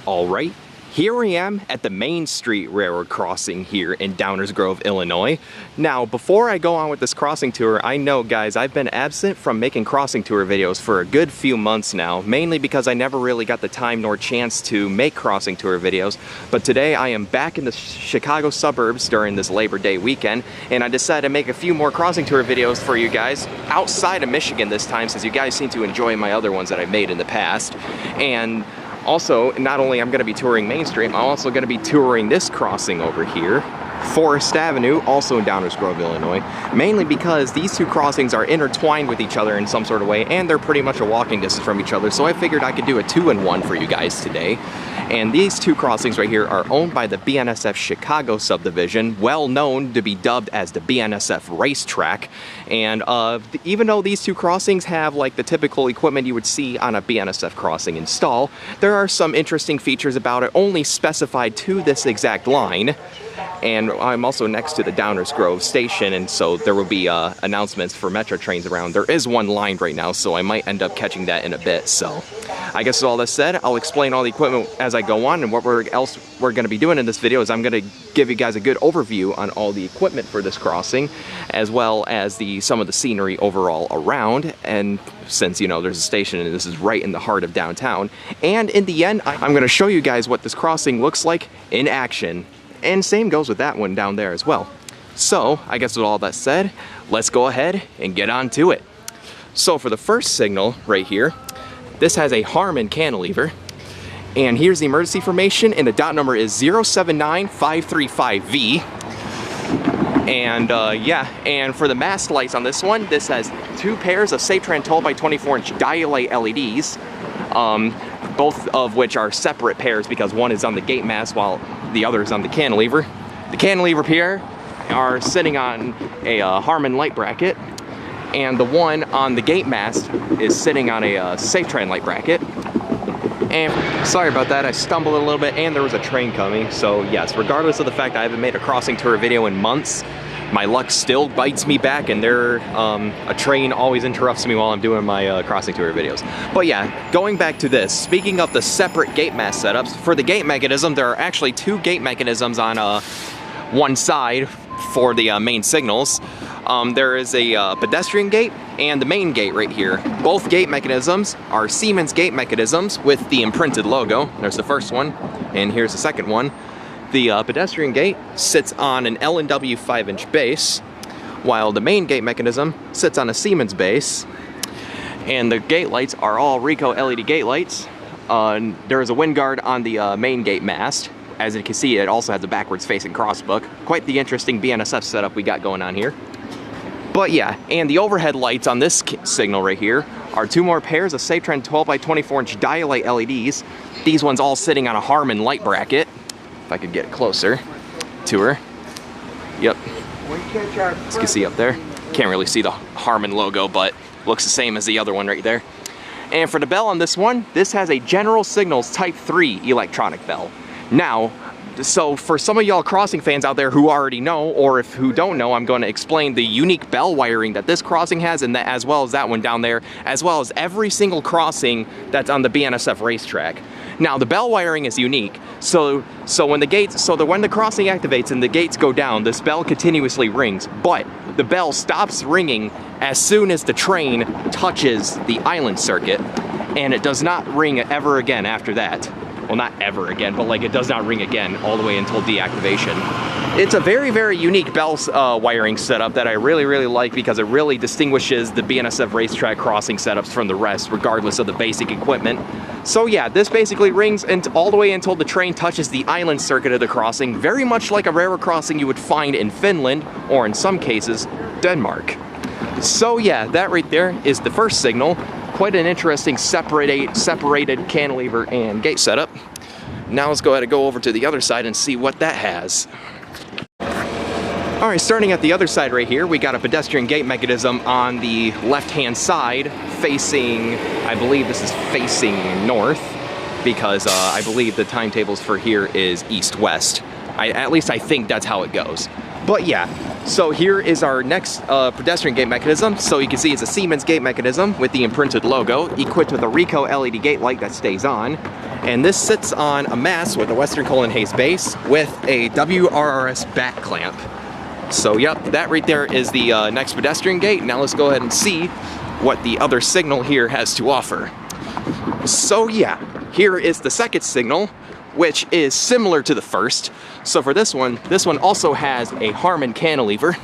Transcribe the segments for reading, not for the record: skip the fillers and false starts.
Alright, here I am at the Main Street Railroad crossing here in Downers Grove, Illinois. Now, before I go on with this crossing tour, I know, guys, I've been absent from making crossing tour videos for a good few months now, mainly because I never really got the time nor chance to make crossing tour videos. But today I am back in the Chicago suburbs during this Labor Day weekend, and I decided to make a few more crossing tour videos for you guys outside of Michigan this time, since you guys seem to enjoy my other ones that I've made in the past. And also, not only I'm going to be touring Main Street, I'm also going to be touring this crossing over here, Forest Avenue, also in Downers Grove, Illinois, mainly because these two crossings are intertwined with each other in some sort of way, and they're pretty much a walking distance from each other, so I figured I could do a two-in-one for you guys today. And these two crossings right here are owned by the BNSF Chicago subdivision, well known to be dubbed as the BNSF Racetrack. And even though these two crossings have like the typical equipment you would see on a BNSF crossing install, there are some interesting features about it only specified to this exact line. And I'm also next to the Downers Grove station, and so there will be announcements for metro trains around. There is one line right now, so I might end up catching that in a bit. So I guess with all that said, I'll explain all the equipment as I go on, and what else we're going to be doing in this video is I'm going to give you guys a good overview on all the equipment for this crossing, as well as some of the scenery overall around. And since, you know, there's a station and this is right in the heart of downtown, and in the end, I'm going to show you guys what this crossing looks like in action. And same goes with that one down there as well. So, I guess with all that said, let's go ahead and get on to it. So for the first signal right here, this has a Harman cantilever. And here's the emergency formation, and the dot number is 079535V. And yeah, and for the mast lights on this one, this has two pairs of Safetran 12x24-inch dial-light LEDs. Both of which are separate pairs because one is on the gate mast while the other is on the cantilever. The cantilever pair are sitting on a Harman light bracket, and the one on the gate mast is sitting on a Safetran light bracket. And sorry about that, I stumbled a little bit and there was a train coming. So yes, regardless of the fact I haven't made a crossing tour video in months, my luck still bites me back, and a train always interrupts me while I'm doing my crossing tour videos. But yeah, going back to this, speaking of the separate gate mast setups, for the gate mechanism, there are actually two gate mechanisms on one side for the main signals. There is a pedestrian gate and the main gate right here. Both gate mechanisms are Siemens gate mechanisms with the imprinted logo. There's the first one, and here's the second one. The pedestrian gate sits on an L&W 5-inch base, while the main gate mechanism sits on a Siemens base. And the gate lights are all Ricoh LED gate lights. There is a wind guard on the main gate mast. As you can see, it also has a backwards facing crossbook. Quite the interesting BNSF setup we got going on here. But yeah, and the overhead lights on this signal right here are two more pairs of Safetran 12x24-inch dial-light LEDs. These ones all sitting on a Harman light bracket. If I could get closer to her. Yep. As you can see up there. Can't really see the Harman logo, but looks the same as the other one right there. And for the bell on this one, this has a General Signals Type 3 electronic bell. Now, so for some of y'all crossing fans out there who already know, or who don't know, I'm going to explain the unique bell wiring that this crossing has, and that, as well as that one down there, as well as every single crossing that's on the BNSF racetrack. Now, the bell wiring is unique, so when the crossing activates and the gates go down, this bell continuously rings, but the bell stops ringing as soon as the train touches the island circuit, and it does not ring ever again after that. Well, not ever again, but like it does not ring again all the way until deactivation. It's a very, very unique bell wiring setup that I really, really like, because it really distinguishes the BNSF racetrack crossing setups from the rest, regardless of the basic equipment. So yeah, this basically rings all the way until the train touches the island circuit of the crossing, very much like a railroad crossing you would find in Finland, or in some cases, Denmark. So yeah, that right there is the first signal. Quite an interesting separated cantilever and gate setup. Now let's go ahead and go over to the other side and see what that has. Alright, starting at the other side right here, we got a pedestrian gate mechanism on the left-hand side facing, I believe this is facing north, because I believe the timetables for here is east-west. At least I think that's how it goes. But yeah, so here is our next pedestrian gate mechanism. So you can see it's a Siemens gate mechanism with the imprinted logo, equipped with a Ricoh LED gate light that stays on. And this sits on a mast with a Western Cullen Hayes base with a WRRS back clamp. So yep, that right there is the next pedestrian gate. Now let's go ahead and see what the other signal here has to offer. So yeah, here is the second signal, which is similar to the first. So for this one also has a Harman cantilever.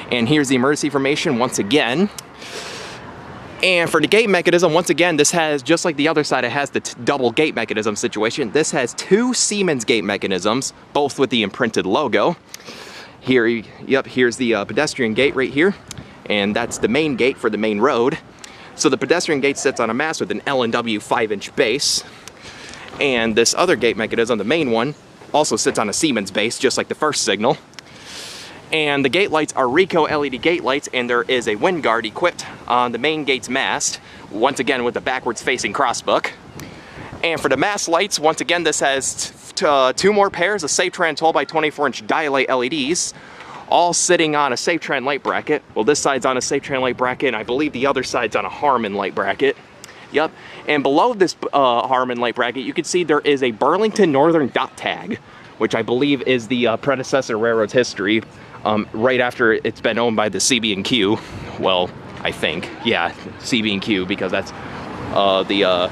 And here's the emergency information once again. And for the gate mechanism, once again, this has, just like the other side, it has the double gate mechanism situation. This has two Siemens gate mechanisms, both with the imprinted logo. Here, yep, here's the pedestrian gate right here. And that's the main gate for the main road. So the pedestrian gate sits on a mast with an L&W 5-inch base. And this other gate mechanism, the main one, also sits on a Siemens base, just like the first signal. And the gate lights are Ricoh LED gate lights, and there is a wind guard equipped on the main gate's mast, once again with the backwards facing crossbook. And for the mast lights, once again, this has two more pairs of Safetran 12x24-inch dial-light LEDs, all sitting on a Safetran light bracket. Well, this side's on a Safetran light bracket, and I believe the other side's on a Harman light bracket. Yep, and below this Harman light bracket, you can see there is a Burlington Northern dot tag, which I believe is the predecessor railroad's history, right after it's been owned by the CB&Q. Well, I think, yeah, CB&Q, because that's the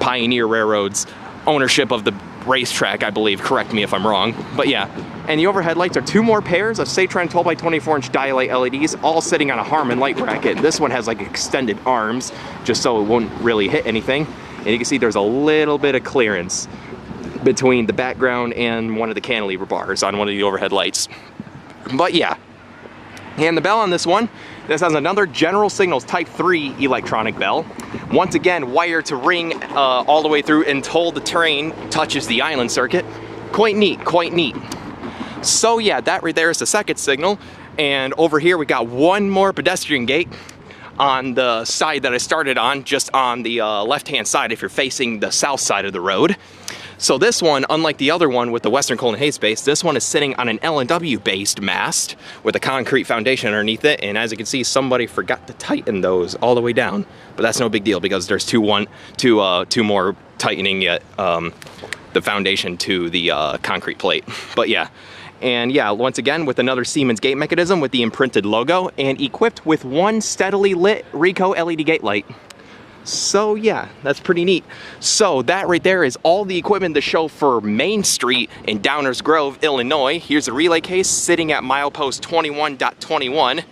Pioneer Railroad's ownership of the racetrack, I believe. Correct me if I'm wrong, but yeah. And the overhead lights are two more pairs of Safetran 12x24-inch dial-light LEDs, all sitting on a Harman light bracket. This one has like extended arms, just so it won't really hit anything. And you can see there's a little bit of clearance between the background and one of the cantilever bars on one of the overhead lights. But yeah, and the bell on this one, this has another General Signals Type 3 electronic bell. Once again, wired to ring all the way through until the train touches the island circuit. Quite neat, quite neat. So yeah, that right there is the second signal. And over here we got one more pedestrian gate on the side that I started on, just on the left-hand side if you're facing the south side of the road. So this one, unlike the other one with the Western Cullen Hayes base, this one is sitting on an L&W based mast with a concrete foundation underneath it. And as you can see, somebody forgot to tighten those all the way down. But that's no big deal because there's two more tightening yet the foundation to the concrete plate. But yeah. And yeah, once again, with another Siemens gate mechanism with the imprinted logo and equipped with one steadily lit Ricoh LED gate light. So yeah, that's pretty neat. So that right there is all the equipment to show for Main Street in Downers Grove, Illinois. Here's a relay case sitting at milepost 21.21.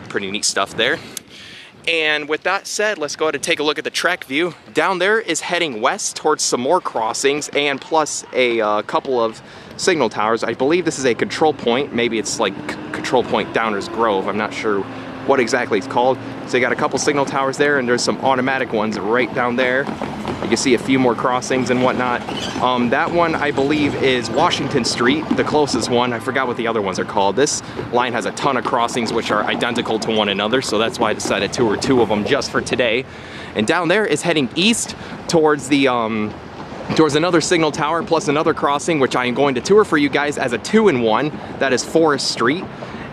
Pretty neat stuff there. And with that said, let's go ahead and take a look at the track view. Down there is heading west towards some more crossings and plus a couple of signal towers. I believe this is a control point. Maybe it's like control point Downers Grove. I'm not sure what exactly it's called. So you got a couple signal towers there, and there's some automatic ones right down there. You can see a few more crossings and whatnot. That one I believe is Washington Street, the closest one. I forgot what the other ones are called. This line has a ton of crossings which are identical to one another, so that's why I decided to tour two of them just for today. And down there is heading east towards the towards another signal tower plus another crossing, which I am going to tour for you guys as a 2-in-1. That is Forest Street.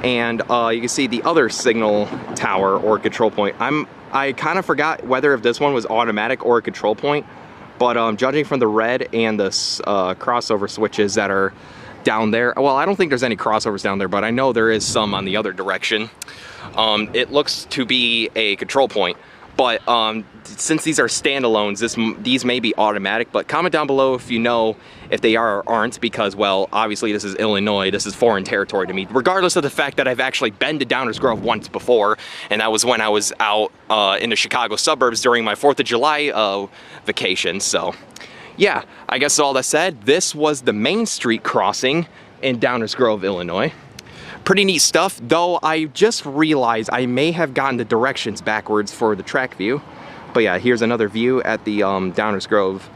And you can see the other signal tower or control point. I kind of forgot whether if this one was automatic or a control point, but judging from the red and the crossover switches that are down there, well, I don't think there's any crossovers down there, but I know there is some on the other direction. It looks to be a control point. But since these are standalones, these may be automatic, but comment down below if you know if they are or aren't, because, well, obviously this is Illinois, this is foreign territory to me, regardless of the fact that I've actually been to Downers Grove once before, and that was when I was out in the Chicago suburbs during my 4th of July vacation. So yeah, I guess all that said, this was the Main Street crossing in Downers Grove, Illinois. Pretty neat stuff, though I just realized I may have gotten the directions backwards for the track view. But yeah, here's another view at the Downers Grove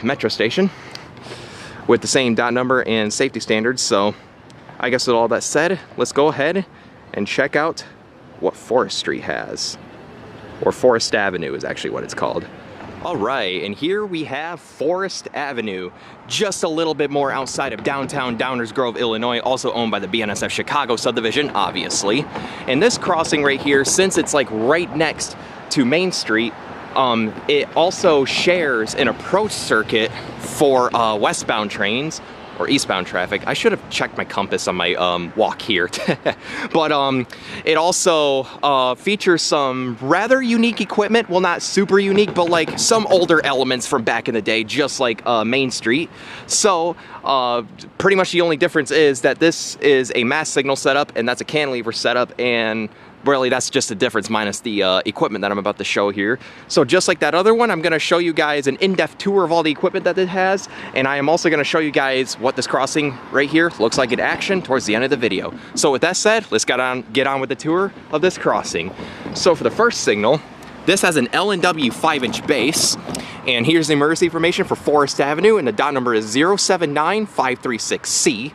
metro station with the same dot number and safety standards. So I guess with all that said, let's go ahead and check out what Forest Street has. Or Forest Avenue is actually what it's called. All right, and here we have Forest Avenue, just a little bit more outside of downtown Downers Grove, Illinois, also owned by the BNSF Chicago subdivision, obviously. And this crossing right here, since it's like right next to Main Street, it also shares an approach circuit for westbound trains or eastbound traffic. I should have checked my compass on my walk here. But it also features some rather unique equipment. Well, not super unique, but like some older elements from back in the day, just like Main Street. So pretty much the only difference is that this is a mast signal setup and that's a cantilever setup, and really that's just a difference minus the equipment that I'm about to show here. So just like that other one, I'm gonna show you guys an in-depth tour of all the equipment that it has, and I am also gonna show you guys what this crossing right here looks like in action towards the end of the video. So with that said, let's get on with the tour of this crossing. So for the first signal, this has an L&W 5-inch base, and here's the emergency information for Forest Avenue, and the dot number is 079536C.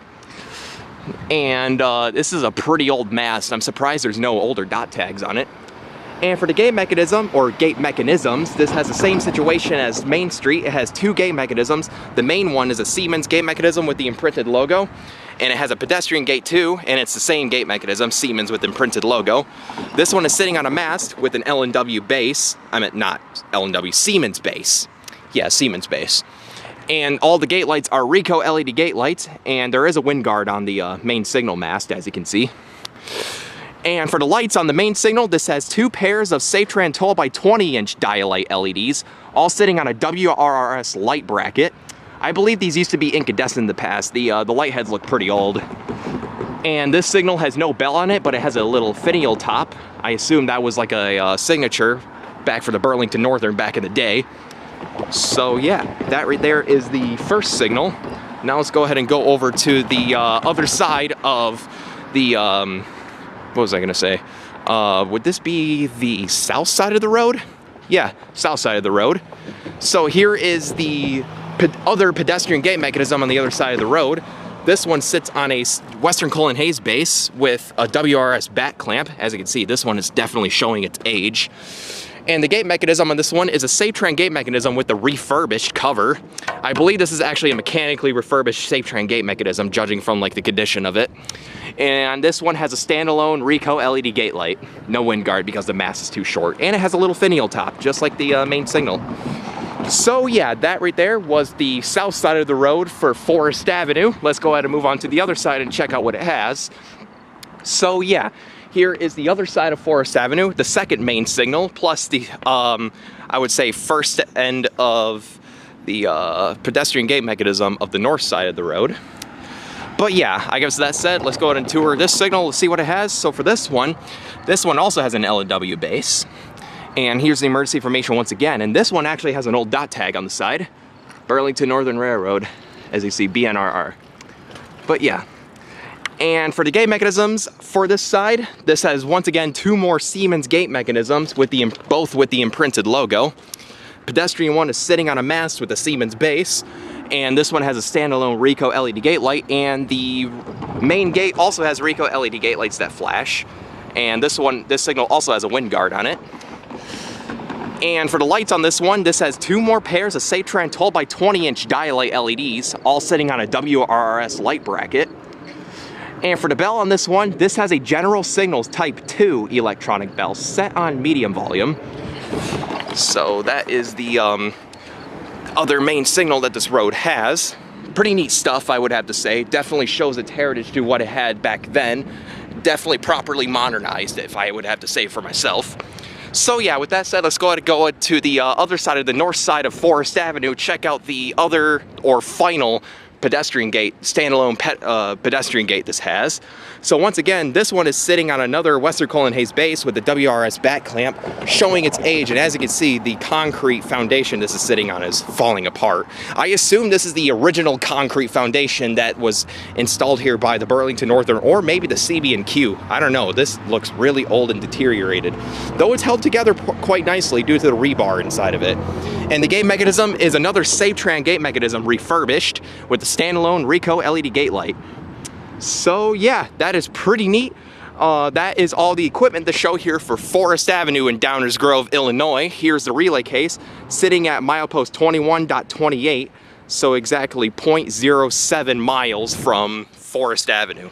And this is a pretty old mast. I'm surprised there's no older dot tags on it. And for the gate mechanism, or gate mechanisms, this has the same situation as Main Street. It has two gate mechanisms. The main one is a Siemens gate mechanism with the imprinted logo, and it has a pedestrian gate too, and it's the same gate mechanism, Siemens with imprinted logo. This one is sitting on a mast with an L&W base. I meant not L&W, Siemens base. Yeah, Siemens base. And all the gate lights are Ricoh LED gate lights, and there is a wind guard on the main signal mast, as you can see. And for the lights on the main signal, this has two pairs of Safetran 12 by 20-inch dialight LEDs, all sitting on a WRRS light bracket. I believe these used to be incandescent in the past. The light heads look pretty old. And this signal has no bell on it, but it has a little finial top. I assume that was like a signature back for the Burlington Northern back in the day. So yeah, that right there is the first signal. Now let's go ahead and go over to the other side of the, what was I gonna say? Would this be the south side of the road? Yeah, south side of the road. So here is the other pedestrian gate mechanism on the other side of the road. This one sits on a Western Cullen Hayes base with a WRS back clamp. As you can see, this one is definitely showing its age. And the gate mechanism on this one is a Safetran gate mechanism with the refurbished cover. I believe this is actually a mechanically refurbished Safetran gate mechanism, judging from like the condition of it. And this one has a standalone Ricoh LED gate light. No wind guard because the mast is too short. And it has a little finial top, just like the main signal. So yeah, that right there was the south side of the road for Forest Avenue. Let's go ahead and move on to the other side and check out what it has. So yeah, here is the other side of Forest Avenue, the second main signal, plus the, I would say, first end of the pedestrian gate mechanism of the north side of the road. But yeah, I guess that said, let's go ahead and tour this signal, let's see what it has. So for this one also has an L&W base. And here's the emergency information once again. And this one actually has an old dot tag on the side. Burlington Northern Railroad, as you see, BNRR. But yeah. And for the gate mechanisms for this side, this has once again two more Siemens gate mechanisms with both with the imprinted logo. Pedestrian one is sitting on a mast with a Siemens base, and this one has a standalone Ricoh LED gate light, and the main gate also has Ricoh LED gate lights that flash. And this signal also has a wind guard on it. And for the lights on this one, this has two more pairs of Safetran 12 by 20-inch dialight LEDs, all sitting on a WRRS light bracket. And for the bell on this one, this has a General Signals Type 2 electronic bell set on medium volume. So that is the other main signal that this road has. Pretty neat stuff, I would have to say. Definitely shows its heritage to what it had back then. Definitely properly modernized, if I would have to say for myself. So yeah, with that said, let's go ahead and go to the other side of the north side of Forest Avenue, check out the other or final pedestrian gate, standalone pedestrian gate this has. So once again, this one is sitting on another Western Cullen Hayes base with the WRS back clamp, showing its age, and as you can see, the concrete foundation this is sitting on is falling apart. I assume this is the original concrete foundation that was installed here by the Burlington Northern, or maybe the CB&Q. I don't know, this looks really old and deteriorated, though it's held together quite nicely due to the rebar inside of it. And the gate mechanism is another Safetran gate mechanism refurbished with the standalone Ricoh LED gate light. So yeah, that is pretty neat. that is all the equipment to show here for Forest Avenue in Downers Grove, Illinois. Here's the relay case sitting at milepost 21.28, so exactly 0.07 miles from Forest Avenue.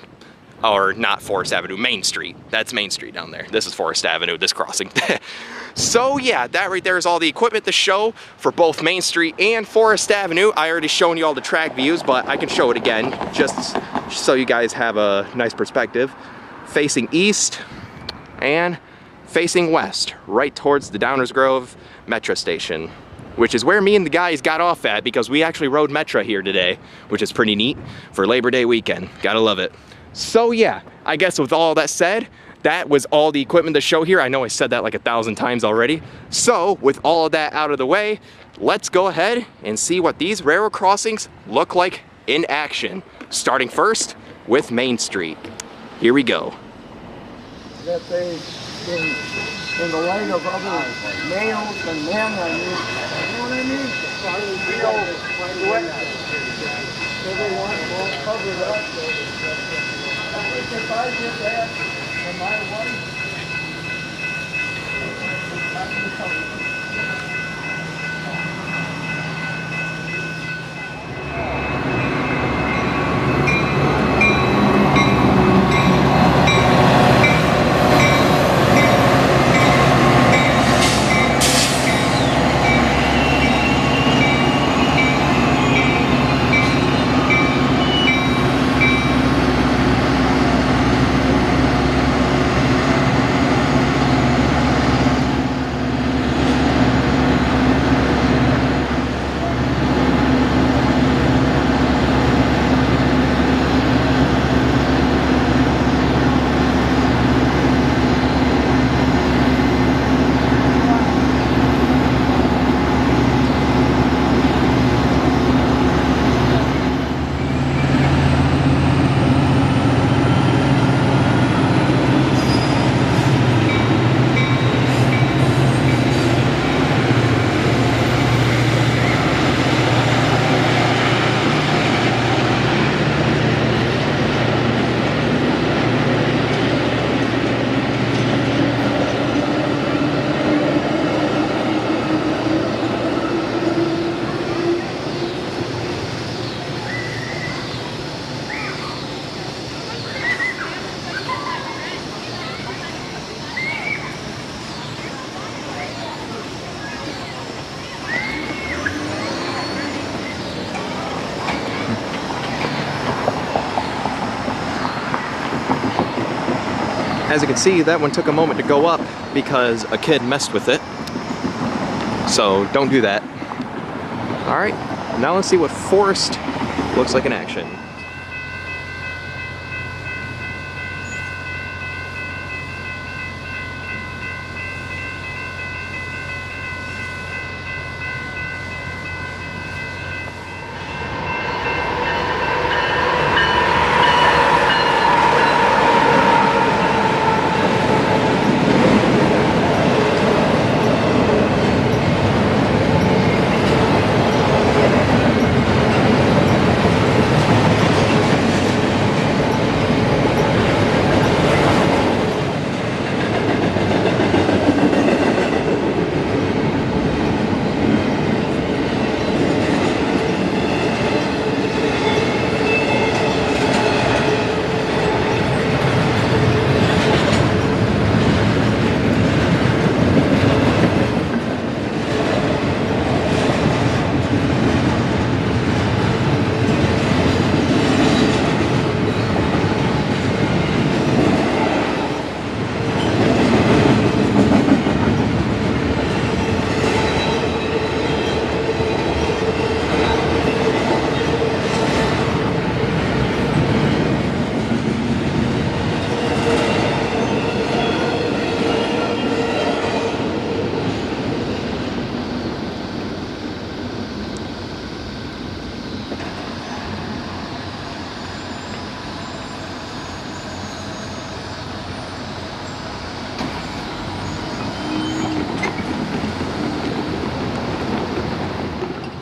Or not Forest Avenue, Main Street. That's Main Street down there. This is Forest Avenue, this crossing. So yeah, that right there is all the equipment to show for both Main Street and Forest Avenue. I already shown you all the track views, but I can show it again just so you guys have a nice perspective. Facing east and facing west, right towards the Downers Grove Metro station, which is where me and the guys got off at because we actually rode Metro here today, which is pretty neat for Labor Day weekend. Gotta love it. So yeah, I guess with all that said, that was all the equipment to show here. I know I said that like 1,000 times already. So with all of that out of the way, let's go ahead and see what these railroad crossings look like in action. Starting first with Main Street. Here we go. That they, in the light of other males and men, I mean, you know what I mean? Everyone all covered up. I think if I did that for my wife, I'd be covered. As you can see, that one took a moment to go up because a kid messed with it. So don't do that. All right, now let's see what Forest looks like in action.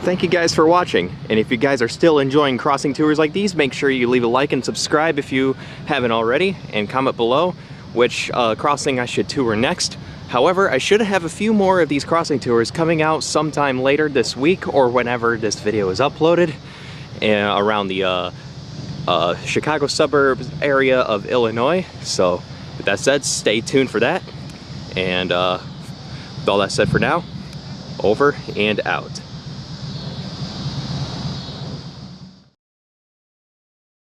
Thank you guys for watching, and if you guys are still enjoying crossing tours like these, make sure you leave a like and subscribe if you haven't already, and comment below which crossing I should tour next. However, I should have a few more of these crossing tours coming out sometime later this week or whenever this video is uploaded around the Chicago Suburbs area of Illinois. So with that said, stay tuned for that. And with all that said for now, over and out.